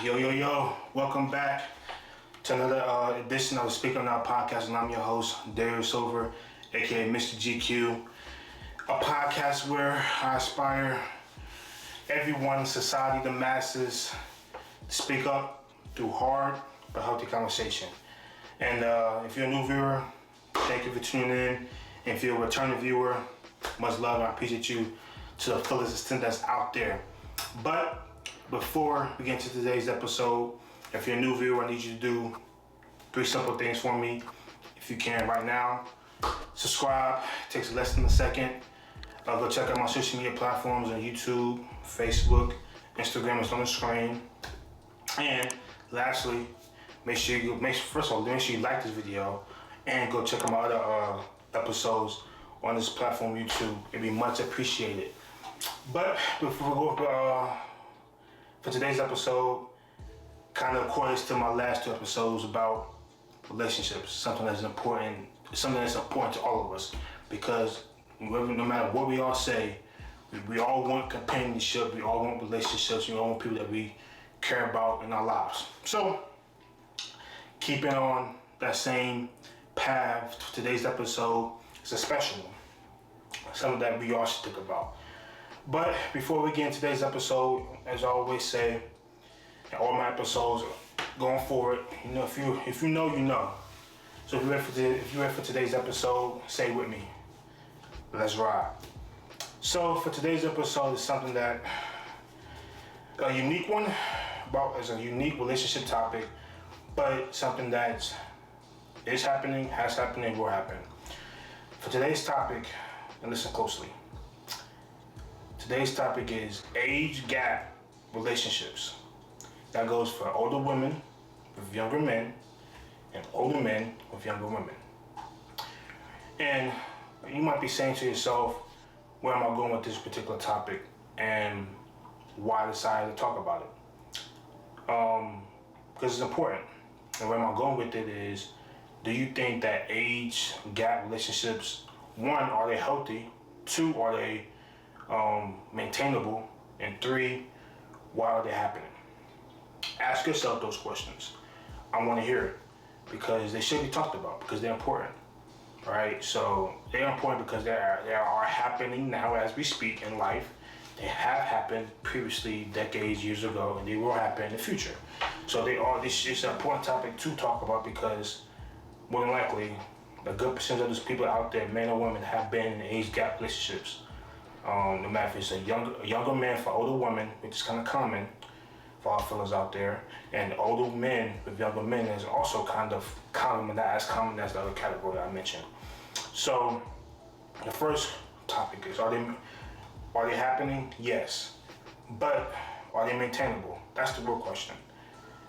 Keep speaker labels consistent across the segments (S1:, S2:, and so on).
S1: Yo, welcome back to another edition of the Speak On Now podcast, and I'm your host, Darius Silver, aka Mr. GQ, a podcast where I aspire everyone in society, the masses, to speak up through hard but healthy conversation. And if you're a new viewer, thank you for tuning in. And if you're a returning viewer, much love, and I appreciate you to the fullest extent that's out there. But before we get into today's episode, if you're a new viewer, I need you to do 3 simple things for me. If you can right now, subscribe. It takes less than a second. Go check out my social media platforms on YouTube, Facebook, Instagram is on the screen. And lastly, make sure you like this video and go check out my other episodes on this platform, YouTube. It'd be much appreciated. But before we go for today's episode, kind of correlates to my last 2 episodes about relationships, something that's important to all of us, because no matter what we all say, we all want companionship, we all want relationships, we all want people that we care about in our lives. So, keeping on that same path, today's episode is a special one, something that we all should think about. But before we get into today's episode, as I always say, in all my episodes going forward, if you know, you know. So if you're ready for today's episode, say it with me. Let's ride. So for today's episode is something that a unique one, as a unique relationship topic, but something that is happening, has happened, and will happen. For today's topic, and listen closely. Today's topic is age gap relationships. That goes for older women with younger men and older men with younger women. And you might be saying to yourself, where am I going with this particular topic and why I decided to talk about it? Because it's important. And where am I going with it is, do you think that age gap relationships, 1, are they healthy? 2, are they maintainable? And 3, why are they happening? Ask yourself those questions. I want to hear it because they should be talked about, because they're important, right? So they're important because they are happening now as we speak in life. They have happened previously, decades, years ago, and they will happen in the future. So this is an important topic to talk about because more than likely, a good percentage of those people out there, men or women, have been in age gap relationships. No matter if it's a younger man for older women, which is kind of common for our fellas out there, and older men with younger men is also kind of common, but not as common as the other category I mentioned. So the first topic is, are they happening? Yes. But are they maintainable? That's the real question.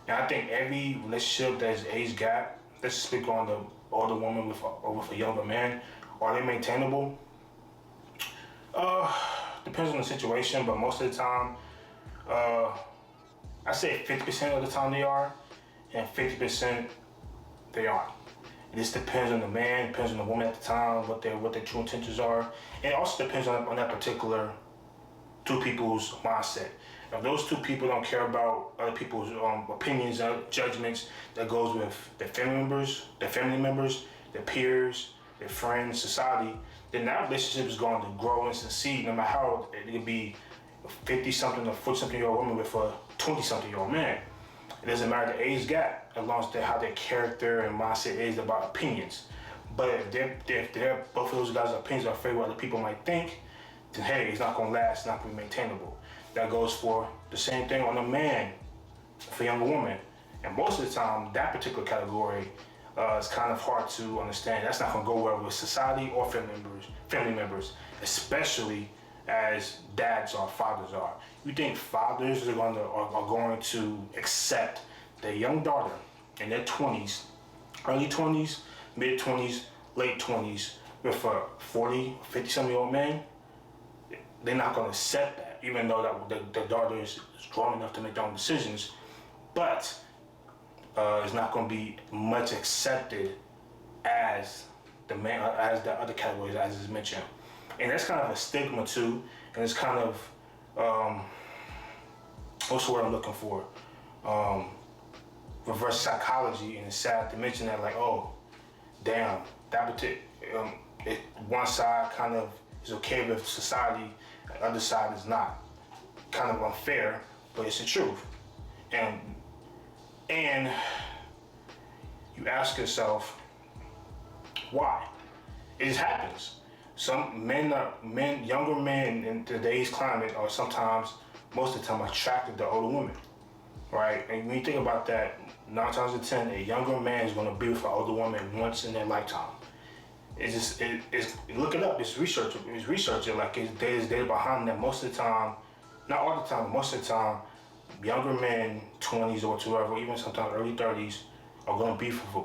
S1: And I think every relationship that is age gap, let's speak on the older woman with a younger man, are they maintainable? Depends on the situation, but most of the time, I say 50% of the time they are, and 50% they aren't. It just depends on the man, depends on the woman at the time, what their true intentions are. And it also depends on that particular 2 people's mindset. If those 2 people don't care about other people's opinions or judgments, that goes with their family members, their peers, their friends, society, then that relationship is going to grow and succeed, no matter how it could be a 50-something or 40-something-year-old woman with a 20-something-year-old man. It doesn't matter the age gap, as long as how their character and mindset is about opinions. But if they're both of those guys' opinions are afraid of what other people might think, then hey, it's not going to last, it's not going to be maintainable. That goes for the same thing on a man for a younger woman. And most of the time, that particular category is kind of hard to understand. That's not going to go well with society or family members, especially as dads or fathers are. You think fathers are going to accept their young daughter in their 20s, early 20s, mid 20s, late 20s with a 40, 50-something-year-old man? They're not going to accept that, even though that the daughter is grown enough to make their own decisions. But it's not going to be much accepted as the man, as the other categories, as is mentioned. And that's kind of a stigma too, and it's kind of what's the word I'm looking for? reverse psychology, and it's sad to mention that, like, oh, damn, that particular, one side kind of is okay with society, the other side is not. Kind of unfair, but it's the truth. And you ask yourself, why? It just happens. Some younger men in today's climate are sometimes, most of the time, attracted to older women, right? And when you think about that, 9 times out of 10, a younger man is going to be with an older woman once in their lifetime. It's look it up. It's research. Like, there's data behind that. Most of the time, not all the time, but most of the time, younger men, 20s or whatever, even sometimes early 30s, are going to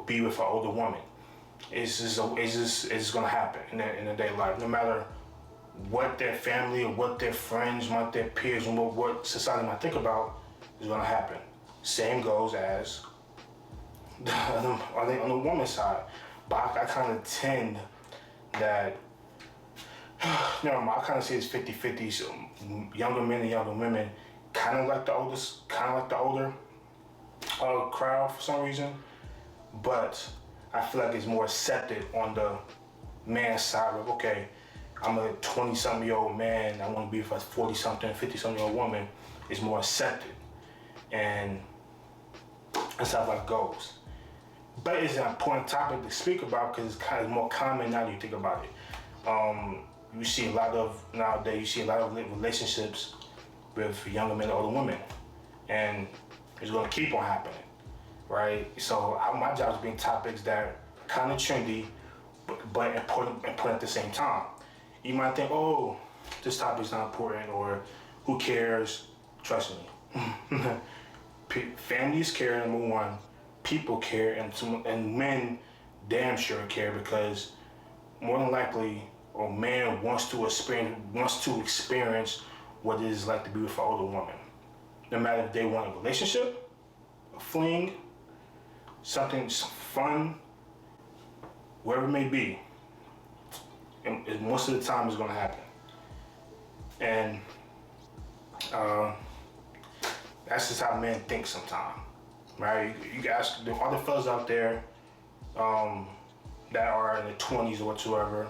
S1: be with an older woman. It's just going to happen in their daily life, no matter what their family or what their friends, what their peers, and what society might think about, is going to happen. Same goes as on the woman's side. But I kind of tend that, I kind of see it's 50-50. So younger men and younger women kind of like the older crowd for some reason. But I feel like it's more accepted on the man's side of, okay, I'm a 20-something-year-old man, I want to be with a 40-something, 50-something-year-old woman. It's more accepted. And that's how life goes. But it's an important topic to speak about because it's kind of more common now that you think about it. You see a lot of relationships with younger men and older women, and it's going to keep on happening, right? So my job is being topics that are kind of trendy, but important at the same time. You might think, oh, this topic's not important, or who cares? Trust me. Families care, number one. People care, and men damn sure care, because more than likely, a man wants to experience what it is like to be with an older woman. No matter if they want a relationship, a fling, something fun, wherever it may be, and most of the time it's going to happen. And that's just how men think sometimes, right? You guys, the other fellas out there that are in the 20s or whatsoever,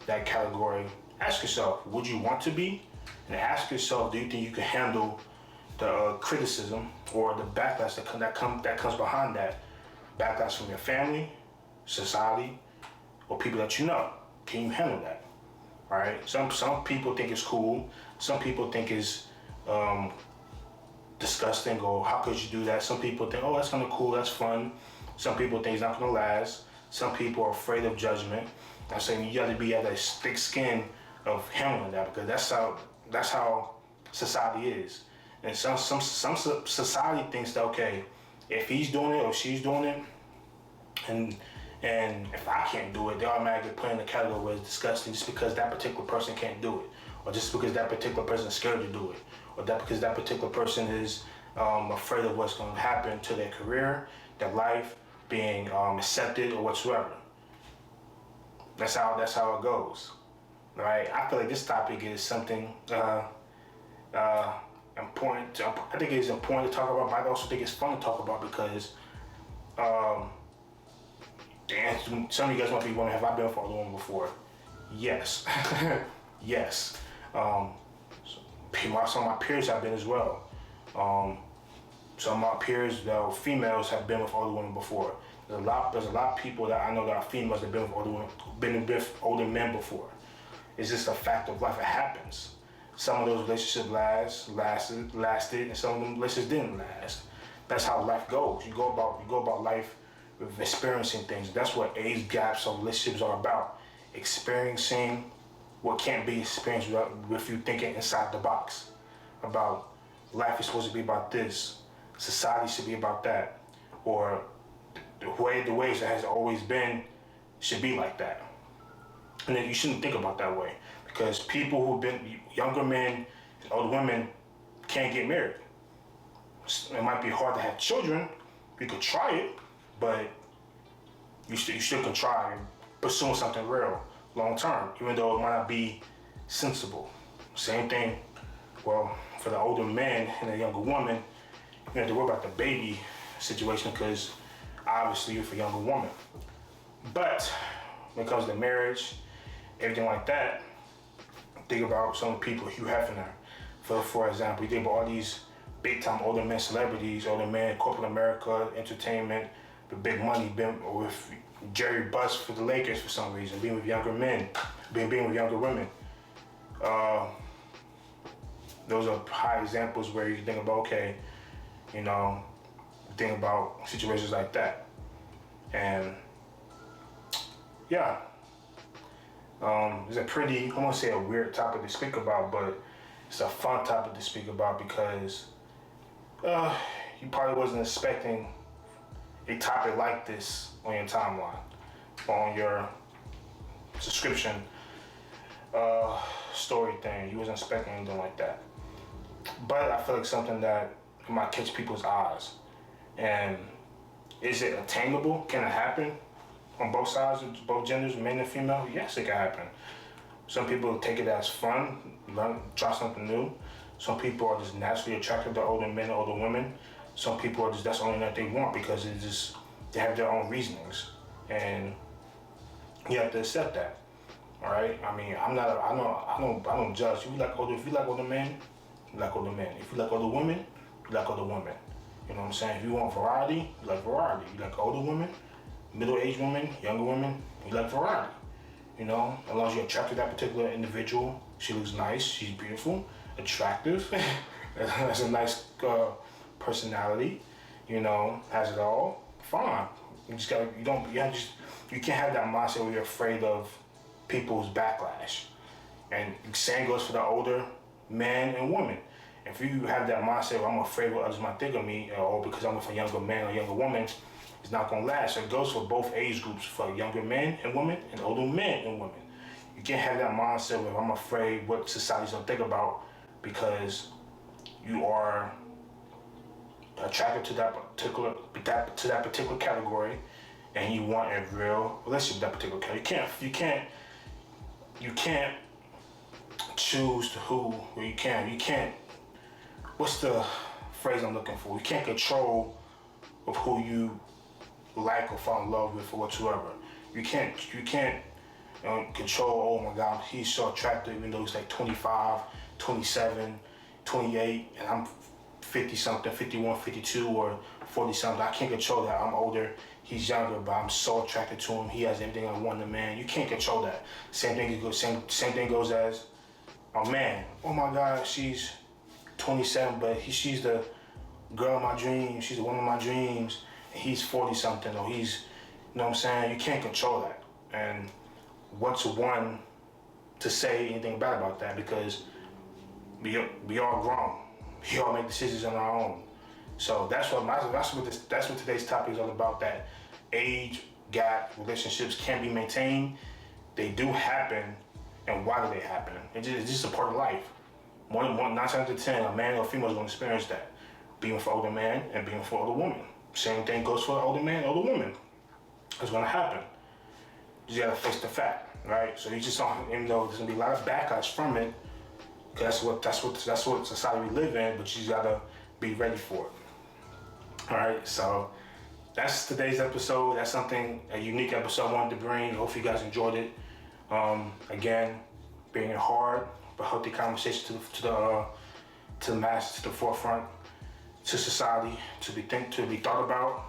S1: that category, ask yourself, would you want to be? And ask yourself, do you think you can handle the criticism or the backlash that comes behind that? Backlash from your family, society, or people that you know. Can you handle that? Right? Some people think it's cool. Some people think it's disgusting, or how could you do that? Some people think, oh, that's kind of cool, that's fun. Some people think it's not going to last. Some people are afraid of judgment. I'm saying you got to be at that thick skin of handling that, because that's how society is. And some society thinks that, okay, if he's doing it or she's doing it, and if I can't do it, they automatically put in the category where it's disgusting just because that particular person can't do it, or just because that particular person is scared to do it, or because that particular person is afraid of what's going to happen to their career, their life, being accepted or whatsoever. That's how it goes, right? I feel like this topic is something important. I think it's important to talk about, but I also think it's fun to talk about because some of you guys might be wondering, have I been with a woman before? Yes. Yes. Some of my peers have been as well. Some of my peers, females, have been with older women before. There's a lot of people that I know that are females that have been with older men before. It's just a fact of life. It happens. Some of those relationships lasted, and some of them relationships didn't last. That's how life goes. You go about life with experiencing things. That's what age gaps of relationships are about. Experiencing what can't be experienced with you thinking inside the box. About life is supposed to be about this. Society should be about that. Or the ways that has always been should be like that. And then you shouldn't think about that way, because people who've been younger men and older women can't get married. It might be hard to have children. You could try it, but you still can try and pursue something real long term, even though it might not be sensible. Same thing, well, for the older man and the younger woman, you have to worry about the baby situation because obviously you're for a younger woman. But when it comes to marriage, everything like that, think about some of the people Hugh Hefner, for example. You think about all these big time older men celebrities, older men, corporate America, entertainment, the big money, been with Jerry Buss for the Lakers for some reason, being with younger men, being with younger women. Those are high examples where you can think about, okay, think about situations like that. And yeah, it's a pretty, I won't say a weird topic to speak about, but it's a fun topic to speak about because you probably wasn't expecting a topic like this on your timeline, on your subscription story thing. You wasn't expecting anything like that. But I feel like something that might catch people's eyes. And is it attainable? Can it happen on both sides, of both genders, men and female? Yes, it can happen. Some people take it as fun, learn, try something new. Some people are just naturally attracted to older men, older women. Some people are just, that's the only that they want because they have their own reasonings. And you have to accept that. All right? I mean, I don't judge. If you like older men, you like older men. If you like older women, you like older women. You know what I'm saying? If you want variety, you like variety. You like older women, middle-aged women, younger women, you like variety. As long as you're attracted to that particular individual, she looks nice, she's beautiful, attractive, has a nice personality, has it all, fine. You just gotta, you can't have that mindset where you're afraid of people's backlash. And same goes for the older men and women. If you have that mindset where I'm afraid what others might think of me, or because I'm with a younger man or younger woman, it's not gonna last. So it goes for both age groups, for younger men and women and older men and women. You can't have that mindset where I'm afraid what society's gonna think about because you are attracted to that particular category and you want a real relationship with that particular category. You can't choose who you can't, what's the phrase I'm looking for? You can't control of who you like or fall in love with or whatsoever. You can't control, oh my God, he's so attractive even though he's like 25, 27, 28, and I'm 50 something, 51, 52 or 40 something. I can't control that. I'm older, he's younger, but I'm so attracted to him. He has everything I want in a man. You can't control that. Same thing goes as a man. Oh my God, she's 27, but she's the girl of my dreams. She's the woman of my dreams. And he's 40 something, or he's, you know what I'm saying? You can't control that. And what's one to say anything bad about that? Because we all grown. We all make decisions on our own. So that's what today's topic is all about. That age gap relationships can be maintained. They do happen, and why do they happen? It's just a part of life. One 9 times out of 10, a man or a female is going to experience that. Being for older man and being for older woman. Same thing goes for older man, older woman. It's going to happen. You just got to face the fact, right? So you just don't, even though there's going to be a lot of backlash from it, because that's what society we live in, but you just got to be ready for it. All right, so that's today's episode. That's a unique episode I wanted to bring. Hopefully you guys enjoyed it. Again, bringing hard but healthy conversation to the masses, to the forefront, to society, to be thought about,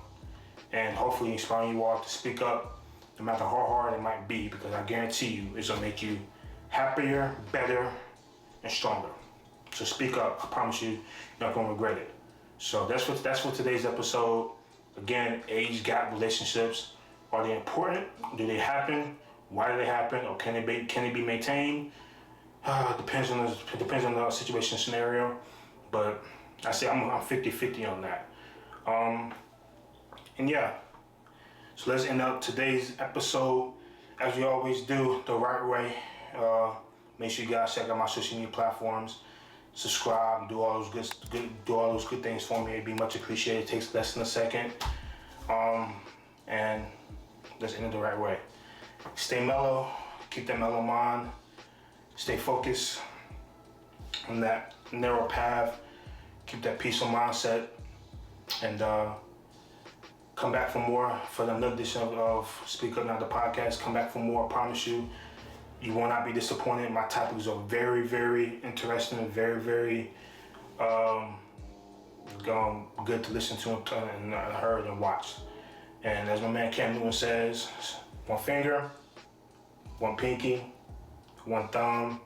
S1: and hopefully inspiring you all to speak up, no matter how hard it might be, because I guarantee you it's gonna make you happier, better, and stronger. So speak up. I promise you, you're not gonna regret it. So that's for today's episode. Again, age gap relationships. Are they important? Do they happen? Why do they happen? Or can they be maintained? Depends on the situation scenario. But I say I'm 50-50 on that. And yeah. So let's end up today's episode as we always do, the right way. Make sure you guys check out my social media platforms. Subscribe, do all those good things for me. It'd be much appreciated. It takes less than a second. And let's end it the right way. Stay mellow, keep that mellow mind, stay focused on that narrow path, keep that peaceful mindset, And come back for more for another edition of Speak Up Now, the podcast. Come back for more. I promise you, you will not be disappointed. My topics are very, very interesting and very, very good to listen to and heard and watched. And as my man Cam Newton says, one finger, one pinky, one thumb,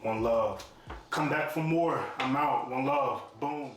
S1: one love. Come back for more. I'm out. One love. Boom.